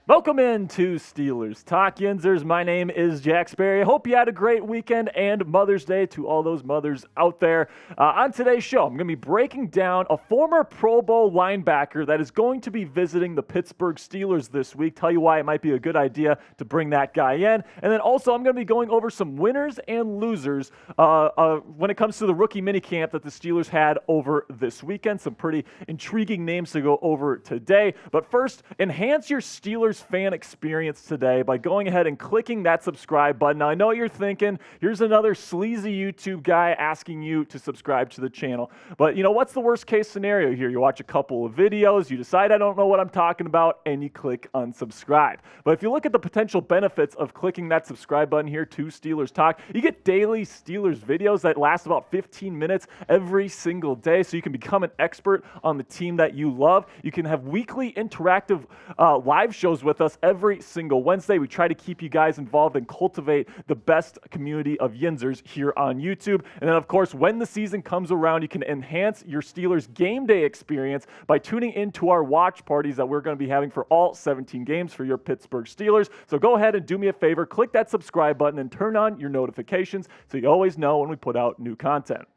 Welcome into Steelers Talk, Yinzers. My name is Jack Sperry. Hope you had a great weekend and Mother's Day to all those mothers out there. On today's show, I'm going to be breaking down a former Pro Bowl linebacker that is going to be visiting the Pittsburgh Steelers this week. Tell you why it might be a good idea to bring that guy in. And then also, I'm going to be going over some winners and losers when it comes to the rookie minicamp that the Steelers had over this weekend. Some pretty intriguing names to go over today. But first, enhance your Steelers fan experience today by going ahead and clicking that subscribe button. Now, I know what you're thinking. Here's another sleazy YouTube guy asking you to subscribe to the channel. But, what's the worst case scenario here? You watch a couple of videos, you decide I don't know what I'm talking about, and you click unsubscribe. But if you look at the potential benefits of clicking that subscribe button here to Steelers Talk, you get daily Steelers videos that last about 15 minutes every single day, so you can become an expert on the team that you love. You can have weekly interactive live shows with us every single Wednesday. We try to keep you guys involved and cultivate the best community of Yinzers here on YouTube. And then, of course, when the season comes around, you can enhance your Steelers game day experience by tuning into our watch parties that we're going to be having for all 17 games for your Pittsburgh Steelers. So go ahead and do me a favor, click that subscribe button and turn on your notifications so you always know when we put out new content.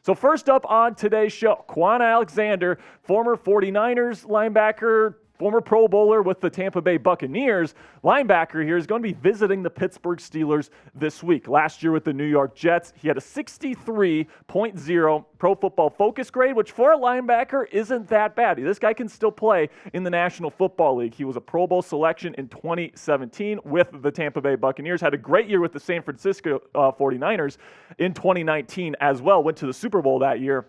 So first up on today's show, Kwon Alexander, former 49ers linebacker, former Pro Bowler with the Tampa Bay Buccaneers, linebacker here, is going to be visiting the Pittsburgh Steelers this week. Last year with the New York Jets, he had a 63.0 Pro Football Focus grade, which for a linebacker isn't that bad. This guy can still play in the National Football League. He was a Pro Bowl selection in 2017 with the Tampa Bay Buccaneers, had a great year with the San Francisco 49ers in 2019 as well, went to the Super Bowl that year.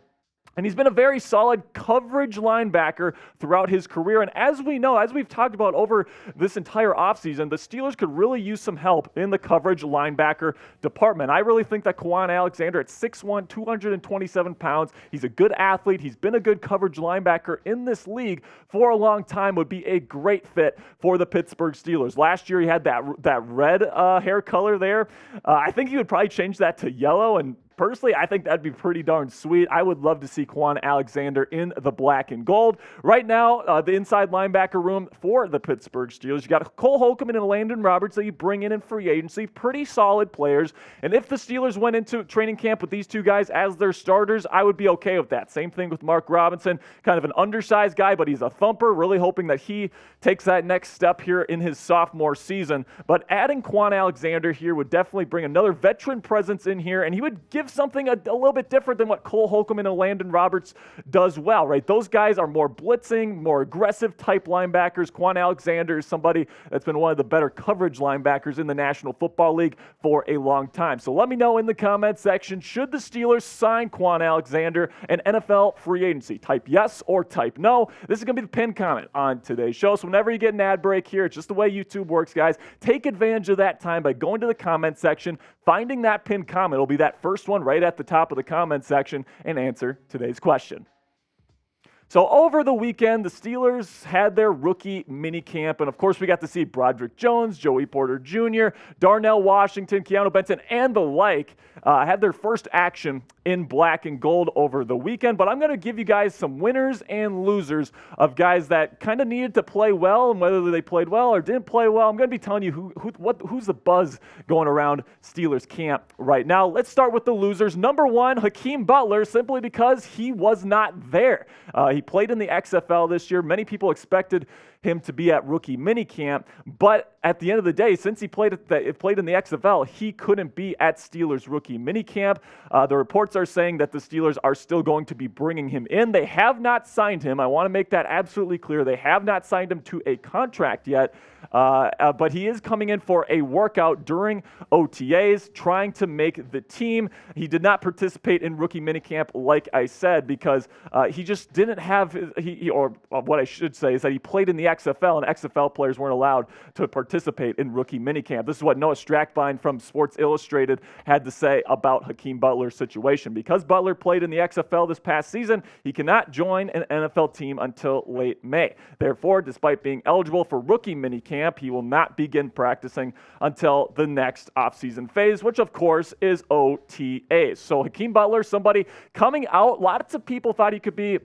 And he's been a very solid coverage linebacker throughout his career. And as we know, as we've talked about over this entire offseason, the Steelers could really use some help in the coverage linebacker department. I really think that Kwon Alexander at 6'1", 227 pounds, he's a good athlete. He's been a good coverage linebacker in this league for a long time, would be a great fit for the Pittsburgh Steelers. Last year, he had that red hair color there. I think he would probably change that to yellow, and personally, I think that'd be pretty darn sweet. I would love to see Kwon Alexander in the black and gold. Right now, the inside linebacker room for the Pittsburgh Steelers, you got Cole Holcomb and Landon Roberts that you bring in free agency. Pretty solid players. And if the Steelers went into training camp with these two guys as their starters, I would be okay with that. Same thing with Mark Robinson, kind of an undersized guy, but he's a thumper. Really hoping that he takes that next step here in his sophomore season. But adding Kwon Alexander here would definitely bring another veteran presence in here, and he would give something a little bit different than what Cole Holcomb and Landon Roberts does well, right? Those guys are more blitzing, more aggressive type linebackers. Kwon Alexander is somebody that's been one of the better coverage linebackers in the National Football League for a long time. So let me know in the comment section, should the Steelers sign Kwon Alexander an NFL free agency? Type yes or type no. This is going to be the pinned comment on today's show. So whenever you get an ad break here, it's just the way YouTube works, guys. Take advantage of that time by going to the comment section, finding that pinned comment. It'll be that first one right at the top of the comment section, and answer today's question. So over the weekend, the Steelers had their rookie minicamp, and of course we got to see Broderick Jones, Joey Porter Jr., Darnell Washington, Keeanu Benton, and the like had their first action in black and gold over the weekend. But I'm going to give you guys some winners and losers of guys that kind of needed to play well, and whether they played well or didn't play well. I'm going to be telling you who's the buzz going around Steelers camp right now. Let's start with the losers. Number one, Hakeem Butler, simply because he was not there. He played in the XFL this year. Many people expected him to be at rookie minicamp, but at the end of the day, since he played in the XFL, he couldn't be at Steelers rookie minicamp. The reports are saying that the Steelers are still going to be bringing him in. They have not signed him. I want to make that absolutely clear. They have not signed him to a contract yet, but he is coming in for a workout during OTAs, trying to make the team. He did not participate in rookie minicamp, like I said, because he just didn't have, or what I should say is that he played in the XFL, and XFL players weren't allowed to participate in rookie minicamp. This is what Noah Strackbein from Sports Illustrated had to say about Hakeem Butler's situation. Because Butler played in the XFL this past season, he cannot join an NFL team until late May. Therefore, despite being eligible for rookie minicamp, he will not begin practicing until the next offseason phase, which of course is OTAs. So Hakeem Butler, somebody coming out, lots of people thought he could be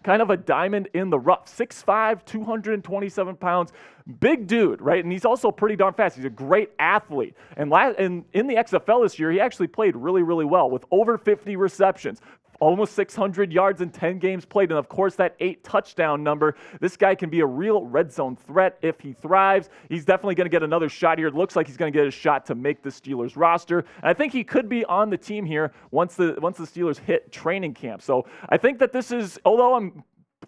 kind of a diamond in the rough. 6'5", 227 pounds, big dude, right? And he's also pretty darn fast. He's a great athlete. And in the XFL this year, he actually played really, really well with over 50 receptions. Almost 600 yards in 10 games played, and of course that 8 touchdown number. This guy can be a real red zone threat if he thrives. He's definitely going to get another shot here. It looks like he's going to get a shot to make the Steelers roster, and I think he could be on the team here once the Steelers hit training camp. So I think that this is, although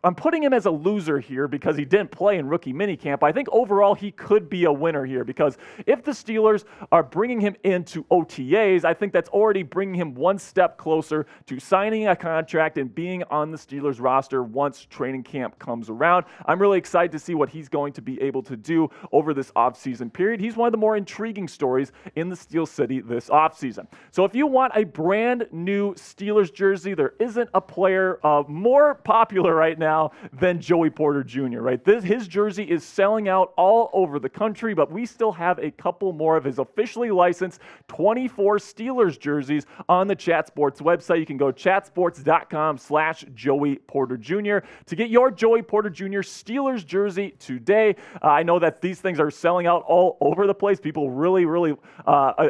I'm putting him as a loser here because he didn't play in rookie minicamp. I think overall he could be a winner here because if the Steelers are bringing him into OTAs, I think that's already bringing him one step closer to signing a contract and being on the Steelers roster once training camp comes around. I'm really excited to see what he's going to be able to do over this offseason period. He's one of the more intriguing stories in the Steel City this offseason. So if you want a brand new Steelers jersey, there isn't a player more popular right now than Joey Porter Jr., right? His jersey is selling out all over the country, but we still have a couple more of his officially licensed 24 Steelers jerseys on the Chat Sports website. You can go chatsports.com/Joey Porter Jr. to get your Joey Porter Jr. Steelers jersey today. I know that these things are selling out all over the place. People really, really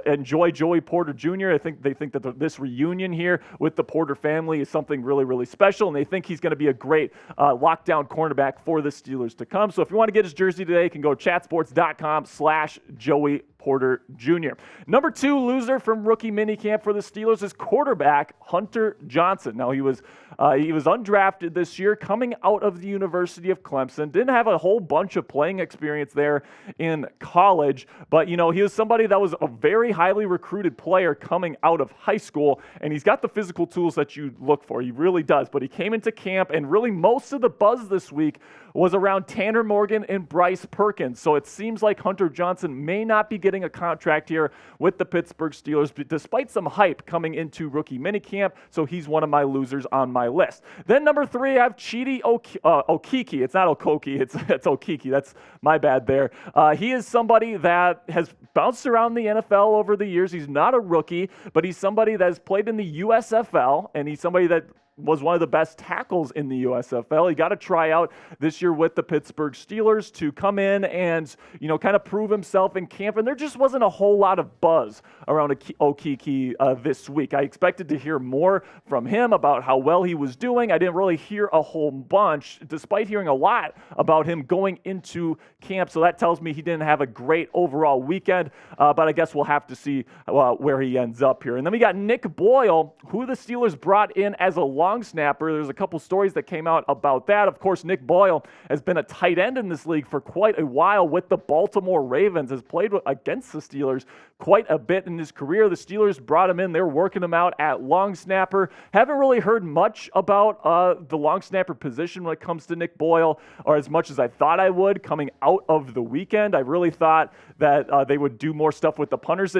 enjoy Joey Porter Jr. They think that this reunion here with the Porter family is something really, really special, and they think he's going to be a great lockdown cornerback for the Steelers to come. So if you want to get his jersey today, you can go chatsports.com/Joey Porter Jr. Number 2 loser from rookie minicamp for the Steelers is quarterback Hunter Johnson. Now, he was undrafted this year, coming out of the University of Clemson. Didn't have a whole bunch of playing experience there in college, but, he was somebody that was a very highly recruited player coming out of high school, and he's got the physical tools that you look for. He really does, but he came into camp, and really most of the buzz this week was around Tanner Morgan and Bryce Perkins. So it seems like Hunter Johnson may not be getting a contract here with the Pittsburgh Steelers, despite some hype coming into rookie minicamp. So he's one of my losers on my list. Then number 3, I have Chidi Okeke. It's not Okokie, it's Okeke. That's my bad there. He is somebody that has bounced around the NFL over the years. He's not a rookie, but he's somebody that has played in the USFL, and he's somebody that was one of the best tackles in the USFL. He got a tryout this year with the Pittsburgh Steelers to come in and, kind of prove himself in camp. And there just wasn't a whole lot of buzz around Okeke this week. I expected to hear more from him about how well he was doing. I didn't really hear a whole bunch, despite hearing a lot about him going into camp. So that tells me he didn't have a great overall weekend. But I guess we'll have to see where he ends up here. And then we got Nick Boyle, who the Steelers brought in as a long snapper. There's a couple stories that came out about that. Of course, Nick Boyle has been a tight end in this league for quite a while with the Baltimore Ravens, has played against the Steelers quite a bit in his career. The Steelers brought him in. They're working him out at long snapper. Haven't really heard much about the long snapper position when it comes to Nick Boyle, or as much as I thought I would coming out of the weekend. I really thought that they would do more stuff with the punters.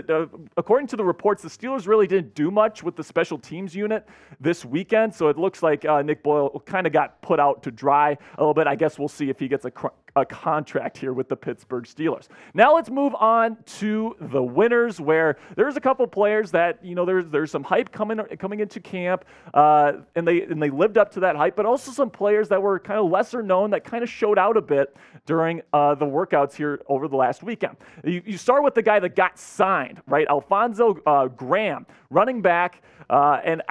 According to the reports, the Steelers really didn't do much with the special teams unit this weekend. So it looks like Nick Boyle kind of got put out to dry a little bit. I guess we'll see if he gets a contract here with the Pittsburgh Steelers. Now let's move on to the winners, where there's a couple players that, there's some hype coming into camp, and they lived up to that hype, but also some players that were kind of lesser known that kind of showed out a bit during the workouts here over the last weekend. You start with the guy that got signed, right? Alfonso Graham, running back, and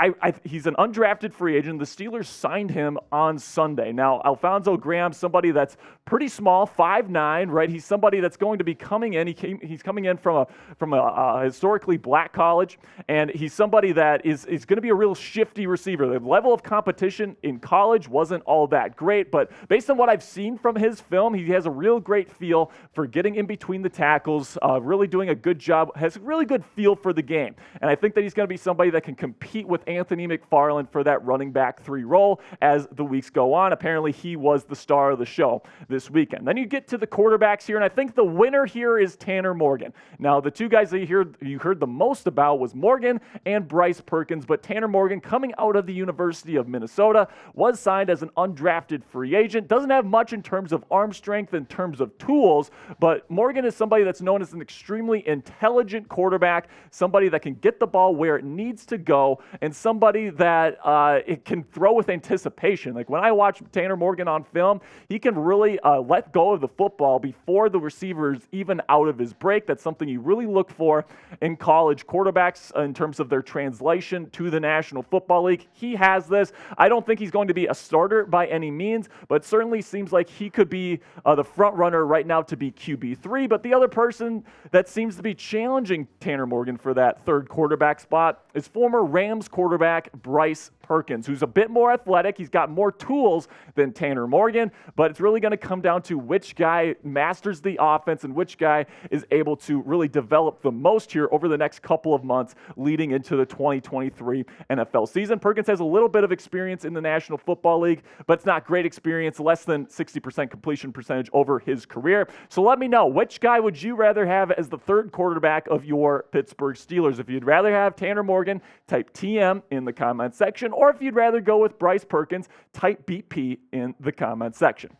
he's an undrafted free agent. The Steelers signed him on Sunday. Now, Alfonso Graham, somebody that's pretty small, 5'9", right? He's somebody that's going to be coming in. He's coming in from a historically black college, and he's somebody that is going to be a real shifty receiver. The level of competition in college wasn't all that great, but based on what I've seen from his film, he has a real great feel for getting in between the tackles, really doing a good job, has a really good feel for the game. And I think that he's going to be somebody that can compete with Anthony McFarland for that running back 3 role as the weeks go on. Apparently, he was the star of the show this week. weekend. Then you get to the quarterbacks here, and I think the winner here is Tanner Morgan. Now, the two guys that you heard the most about was Morgan and Bryce Perkins, but Tanner Morgan, coming out of the University of Minnesota, was signed as an undrafted free agent. Doesn't have much in terms of arm strength, in terms of tools, but Morgan is somebody that's known as an extremely intelligent quarterback, somebody that can get the ball where it needs to go, and somebody that it can throw with anticipation. Like when I watch Tanner Morgan on film, he can really let go of the football before the receiver's even out of his break. That's something you really look for in college quarterbacks in terms of their translation to the National Football League. He has this. I don't think he's going to be a starter by any means, but certainly seems like he could be the front runner right now to be QB3. But the other person that seems to be challenging Tanner Morgan for that third quarterback spot is former Rams quarterback Bryce Perkins, who's a bit more athletic. He's got more tools than Tanner Morgan, but it's really going to come down to which guy masters the offense and which guy is able to really develop the most here over the next couple of months leading into the 2023 NFL season. Perkins has a little bit of experience in the National Football League, but it's not great experience, less than 60% completion percentage over his career. So let me know, which guy would you rather have as the third quarterback of your Pittsburgh Steelers? If you'd rather have Tanner Morgan, type TM in the comment section, or if you'd rather go with Bryce Perkins, type BP in the comment section.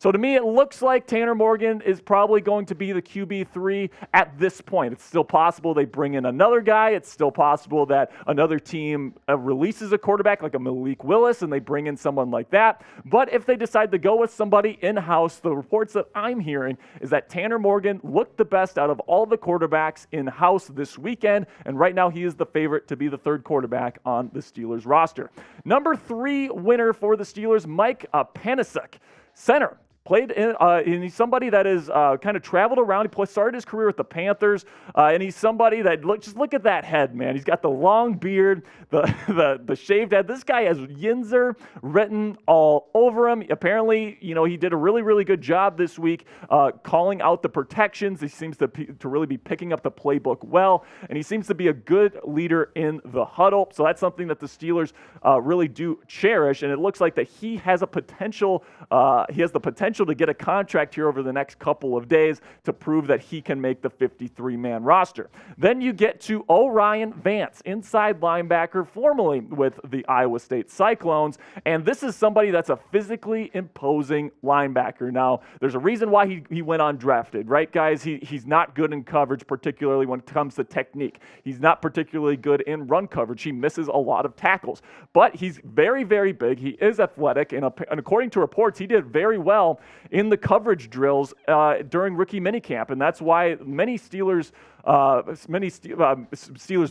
So to me, it looks like Tanner Morgan is probably going to be the QB3 at this point. It's still possible they bring in another guy. It's still possible that another team releases a quarterback like a Malik Willis and they bring in someone like that. But if they decide to go with somebody in-house, the reports that I'm hearing is that Tanner Morgan looked the best out of all the quarterbacks in-house this weekend, and right now he is the favorite to be the third quarterback on the Steelers roster. Number 3 winner for the Steelers, Mike Panasiuk, center. Played in, and he's somebody that is kind of traveled around. He started his career with the Panthers, and he's somebody that, just look at that head, man. He's got the long beard, the shaved head. This guy has Yinzer written all over him. Apparently, he did a really, really good job this week calling out the protections. He seems to really be picking up the playbook well, and he seems to be a good leader in the huddle. So that's something that the Steelers really do cherish, and it looks like that he has a potential. He has the potential to get a contract here over the next couple of days to prove that he can make the 53-man roster. Then you get to Orion Vance, inside linebacker, formerly with the Iowa State Cyclones, and this is somebody that's a physically imposing linebacker. Now, there's a reason why he went undrafted, right, guys? He's not good in coverage, particularly when it comes to technique. He's not particularly good in run coverage. He misses a lot of tackles, but he's very, very big. He is athletic, and according to reports, he did very well in the coverage drills during rookie minicamp, and that's why many Steelers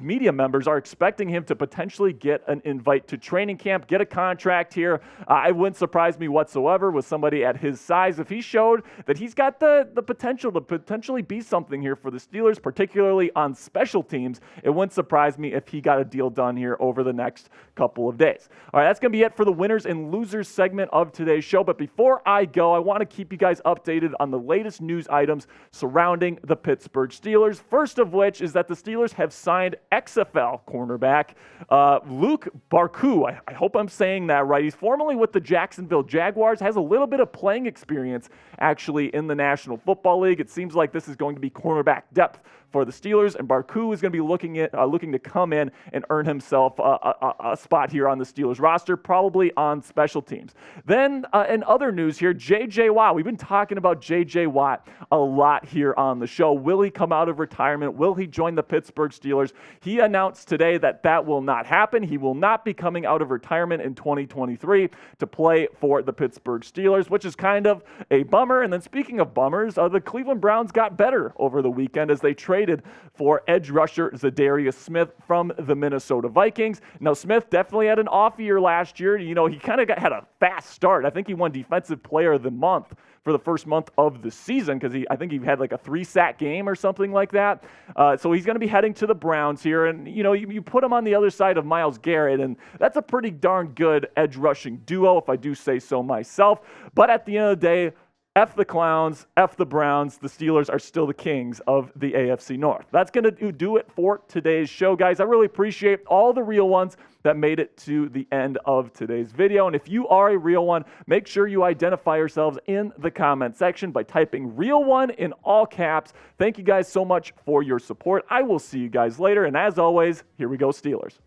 media members are expecting him to potentially get an invite to training camp, get a contract here. It wouldn't surprise me whatsoever with somebody at his size if he showed that he's got the potential to potentially be something here for the Steelers, particularly on special teams. It wouldn't surprise me if he got a deal done here over the next couple of days. All right, that's going to be it for the winners and losers segment of today's show. But before I go, I want to keep you guys updated on the latest news items surrounding the Pittsburgh Steelers. First of which is that the Steelers have signed XFL cornerback Luke Barku. I hope I'm saying that right. He's formerly with the Jacksonville Jaguars, has a little bit of playing experience actually in the National Football League. It seems like this is going to be cornerback depth for the Steelers, and Barku is going to be looking to come in and earn himself a spot here on the Steelers roster, probably on special teams. Then in other news here, J.J. Watt. We've been talking about J.J. Watt a lot here on the show. Will he come out of retirement? Will he join the Pittsburgh Steelers? He announced today that will not happen. He will not be coming out of retirement in 2023 to play for the Pittsburgh Steelers, which is kind of a bummer. And then speaking of bummers, the Cleveland Browns got better over the weekend as they traded for edge rusher Zadarius Smith from the Minnesota Vikings. Now, Smith definitely had an off year last year. He kind of had a fast start. I think he won Defensive Player of the Month for the first month of the season because I think he had like a 3-sack game or something like that. So he's going to be heading to the Browns here. And, you put him on the other side of Myles Garrett, and that's a pretty darn good edge rushing duo, if I do say so myself. But at the end of the day, F the Clowns, F the Browns. The Steelers are still the kings of the AFC North. That's going to do it for today's show, guys. I really appreciate all the real ones that made it to the end of today's video. And if you are a real one, make sure you identify yourselves in the comment section by typing real one in all caps. Thank you guys so much for your support. I will see you guys later. And as always, here we go, Steelers.